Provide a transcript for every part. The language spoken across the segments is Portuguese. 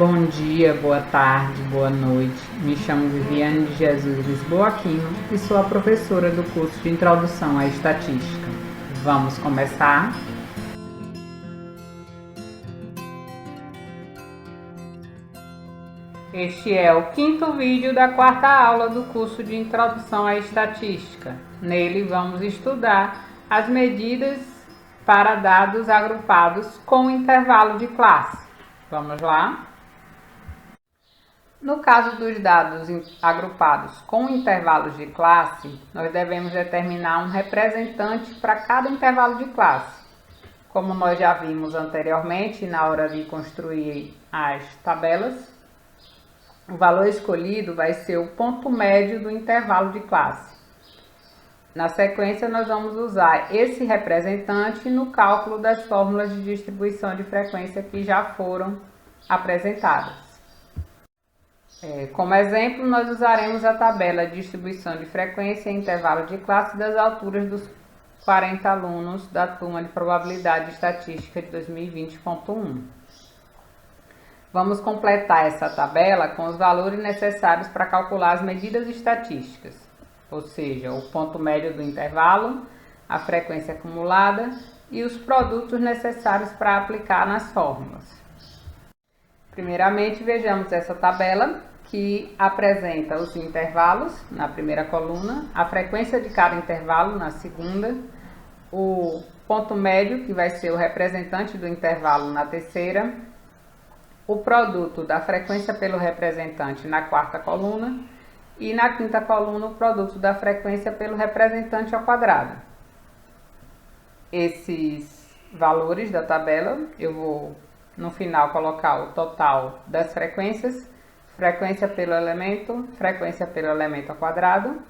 Bom dia, boa tarde, boa noite. Me chamo Viviane de Jesus Lisboa Aquino e sou a professora do curso de Introdução à Estatística. Vamos começar? Este é o quinto vídeo da quarta aula do curso de Introdução à Estatística. Nele vamos estudar as medidas para dados agrupados com intervalo de classe. Vamos lá? No caso dos dados agrupados com intervalos de classe, nós devemos determinar um representante para cada intervalo de classe. Como nós já vimos anteriormente na hora de construir as tabelas, o valor escolhido vai ser o ponto médio do intervalo de classe. Na sequência, nós vamos usar esse representante no cálculo das fórmulas de distribuição de frequência que já foram apresentadas. Como exemplo, nós usaremos a tabela de distribuição de frequência em intervalo de classe das alturas dos 40 alunos da turma de probabilidade estatística de 2020.1. Vamos completar essa tabela com os valores necessários para calcular as medidas estatísticas, ou seja, o ponto médio do intervalo, a frequência acumulada e os produtos necessários para aplicar nas fórmulas. Primeiramente, vejamos essa tabela que apresenta os intervalos na primeira coluna, a frequência de cada intervalo na segunda, o ponto médio, que vai ser o representante do intervalo na terceira, o produto da frequência pelo representante na quarta coluna e na quinta coluna o produto da frequência pelo representante ao quadrado. Esses valores da tabela eu vou no final colocar o total das frequências, frequência pelo elemento ao quadrado,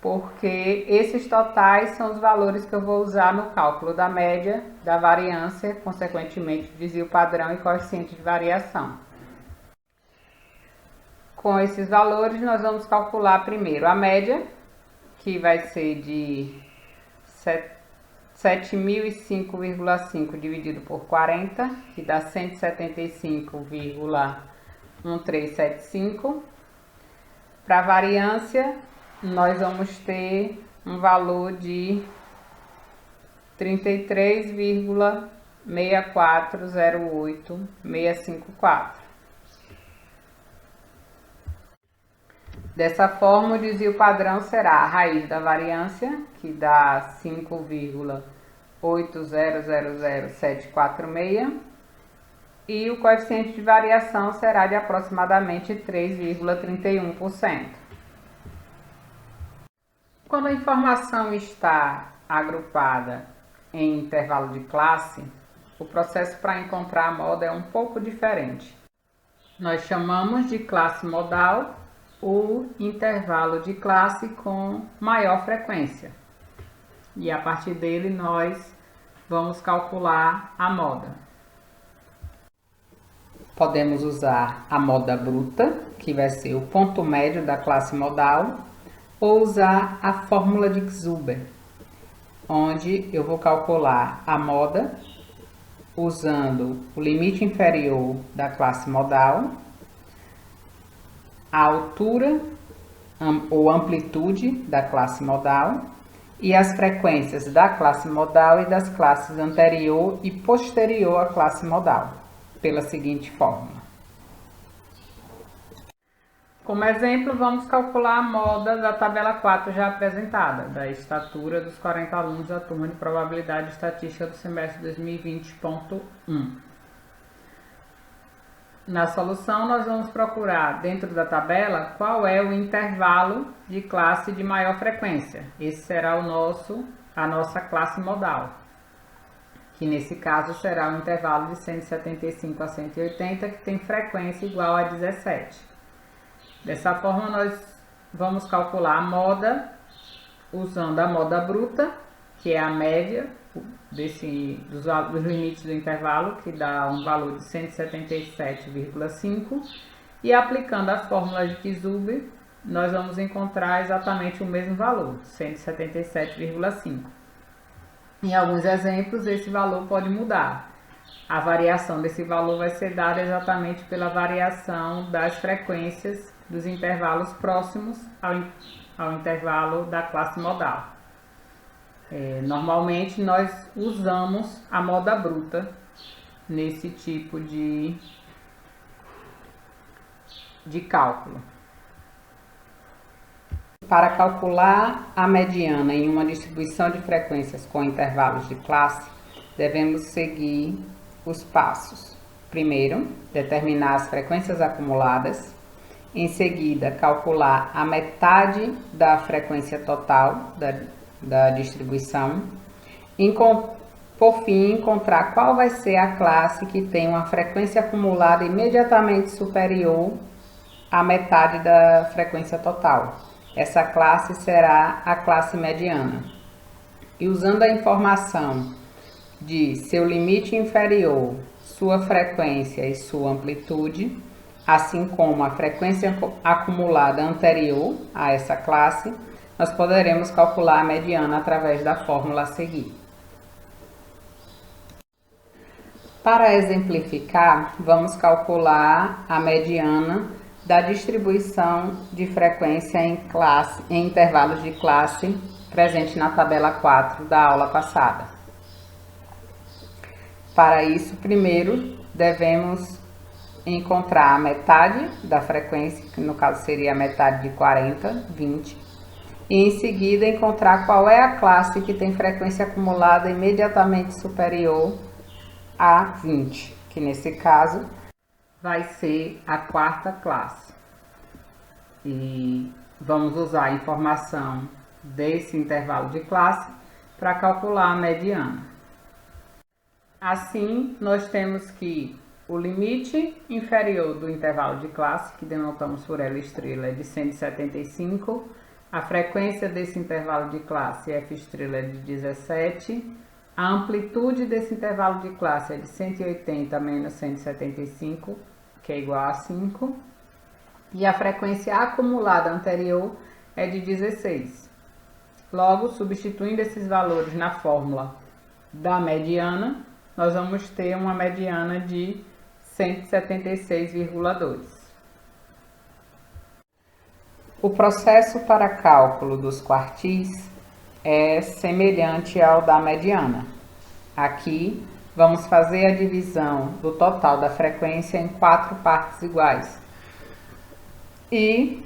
porque esses totais são os valores que eu vou usar no cálculo da média, da variância, consequentemente desvio padrão e coeficiente de variação. Com esses valores nós vamos calcular primeiro a média, que vai ser de 7.005,5 dividido por 40, que dá 175,1375. Para a variância, nós vamos ter um valor de 33,6408654. Dessa forma, o desvio padrão será a raiz da variância, que dá 5,8000746, e o coeficiente de variação será de aproximadamente 3,31%. Quando a informação está agrupada em intervalo de classe, o processo para encontrar a moda é um pouco diferente. Nós chamamos de classe modal o intervalo de classe com maior frequência. E a partir dele nós vamos calcular a moda. Podemos usar a moda bruta, que vai ser o ponto médio da classe modal, ou usar a fórmula de Zuber, onde eu vou calcular a moda usando o limite inferior da classe modal, a altura ou amplitude da classe modal e as frequências da classe modal e das classes anterior e posterior à classe modal, pela seguinte fórmula. Como exemplo, vamos calcular a moda da tabela 4 já apresentada, da estatura dos 40 alunos da turma de probabilidade estatística do semestre 2020.1. Na solução, nós vamos procurar dentro da tabela qual é o intervalo de classe de maior frequência. Esse será a nossa classe modal, que nesse caso será um intervalo de 175 a 180, que tem frequência igual a 17. Dessa forma, nós vamos calcular a moda usando a moda bruta, que é a média dos limites do intervalo, que dá um valor de 177,5, e aplicando a fórmula de Zuber, nós vamos encontrar exatamente o mesmo valor, 177,5. Em alguns exemplos, esse valor pode mudar. a variação desse valor vai ser dada exatamente pela variação das frequências dos intervalos próximos ao intervalo da classe modal. Normalmente nós usamos a moda bruta nesse tipo de cálculo. Para calcular a mediana em uma distribuição de frequências com intervalos de classe, devemos seguir os passos. Primeiro, determinar as frequências acumuladas. Em seguida, calcular a metade da frequência total da distribuição. Por fim, encontrar qual vai ser a classe que tem uma frequência acumulada imediatamente superior à metade da frequência total. Essa classe será a classe mediana. E usando a informação de seu limite inferior, sua frequência e sua amplitude, assim como a frequência acumulada anterior a essa classe, nós poderemos calcular a mediana através da fórmula a seguir. Para exemplificar, vamos calcular a mediana da distribuição de frequência em intervalos de classe presente na tabela 4 da aula passada. Para isso, primeiro devemos encontrar a metade da frequência, que no caso seria a metade de 40, 20, e em seguida encontrar qual é a classe que tem frequência acumulada imediatamente superior a 20, que nesse caso vai ser a quarta classe. E vamos usar a informação desse intervalo de classe para calcular a mediana. Assim, nós temos que o limite inferior do intervalo de classe, que denotamos por L', é de 175, a frequência desse intervalo de classe, F' é de 17, a amplitude desse intervalo de classe é de 180 menos 175, que é igual a 5, e a frequência acumulada anterior é de 16. Logo, substituindo esses valores na fórmula da mediana, nós vamos ter uma mediana de 176,2. O processo para cálculo dos quartis é semelhante ao da mediana. Aqui, vamos fazer a divisão do total da frequência em 4 partes iguais e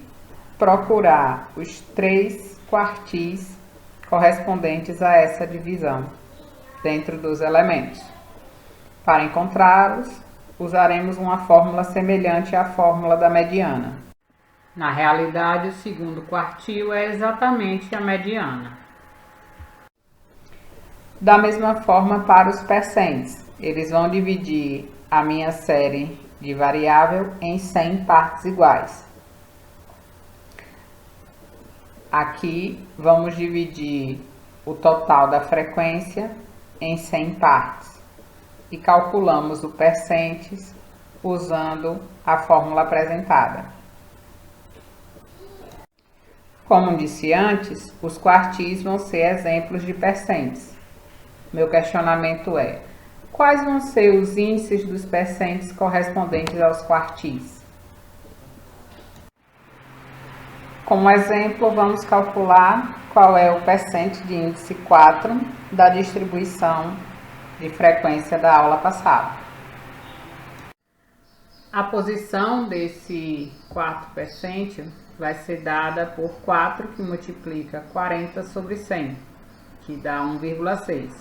procurar os 3 quartis correspondentes a essa divisão dentro dos elementos. Para encontrá-los, usaremos uma fórmula semelhante à fórmula da mediana. Na realidade, o segundo quartil é exatamente a mediana. Da mesma forma para os percents, eles vão dividir a minha série de variável em 100 partes iguais. Aqui vamos dividir o total da frequência em 100 partes e calculamos o percents usando a fórmula apresentada. Como disse antes, os quartis vão ser exemplos de percents. Meu questionamento é: quais vão ser os índices dos percents correspondentes aos quartis? Como exemplo, vamos calcular qual é o percent de índice 4 da distribuição de frequência da aula passada. A posição desse quarto percent vai ser dada por 4, que multiplica 40 sobre 100, que dá 1,6.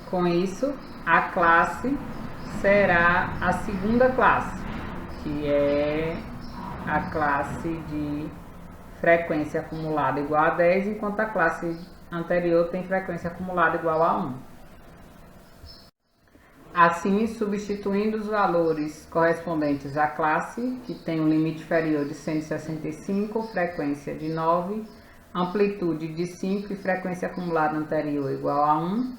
Com isso, a classe será a segunda classe, que é a classe de frequência acumulada igual a 10, enquanto a classe anterior tem frequência acumulada igual a 1. Assim, substituindo os valores correspondentes à classe, que tem um limite inferior de 165, frequência de 9, amplitude de 5 e frequência acumulada anterior igual a 1,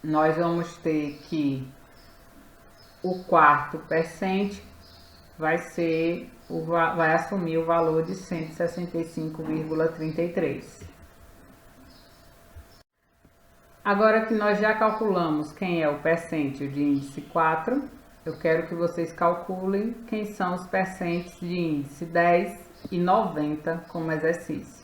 nós vamos ter que o quarto percent vai assumir o valor de 165,33. Agora que nós já calculamos quem é o percentile de índice 4, eu quero que vocês calculem quem são os percentes de índice 10 e 90 como exercício.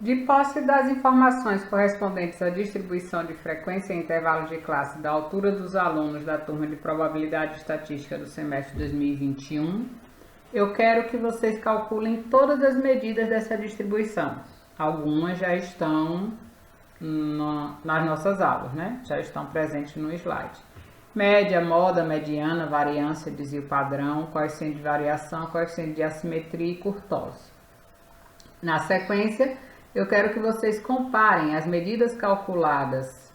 De posse das informações correspondentes à distribuição de frequência e intervalos de classe da altura dos alunos da turma de probabilidade estatística do semestre 2021, eu quero que vocês calculem todas as medidas dessa distribuição. Algumas já estão nas nossas aulas, né? Já estão presentes no slide. Média, moda, mediana, variância, desvio padrão, coeficiente de variação, coeficiente de assimetria e curtose. Na sequência, eu quero que vocês comparem as medidas calculadas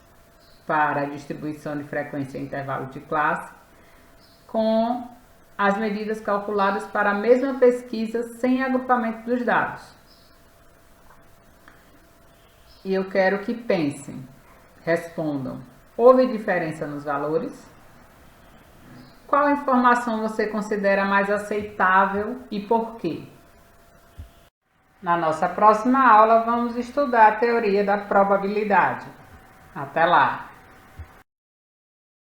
para a distribuição de frequência e intervalo de classe com as medidas calculadas para a mesma pesquisa sem agrupamento dos dados. E eu quero que pensem, respondam: houve diferença nos valores? Qual informação você considera mais aceitável e por quê? Na nossa próxima aula, vamos estudar a teoria da probabilidade. Até lá!